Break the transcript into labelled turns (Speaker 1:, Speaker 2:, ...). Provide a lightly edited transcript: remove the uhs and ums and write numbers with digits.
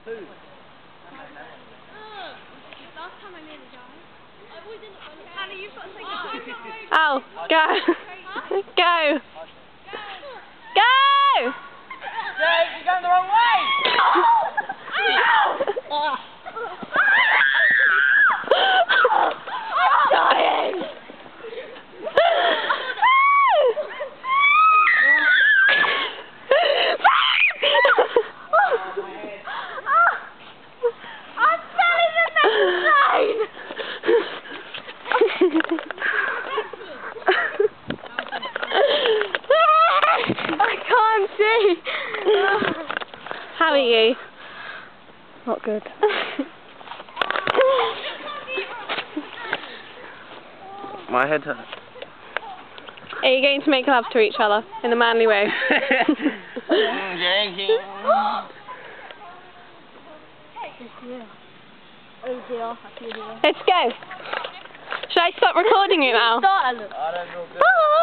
Speaker 1: Who?
Speaker 2: Last time I nearly died. Hannah, you've got to say go.
Speaker 3: Oh, go. Go. Go.
Speaker 1: Jake, you're going the wrong way!
Speaker 3: I'm dying. I'm spelling the next line. I can't see. How are you? Not good.
Speaker 1: My head hurts.
Speaker 3: Are you going to make love to each other in a manly way?
Speaker 2: Oh dear,
Speaker 3: Let's go. Should I stop recording you now?
Speaker 2: Start,
Speaker 1: I don't know.
Speaker 3: Bye.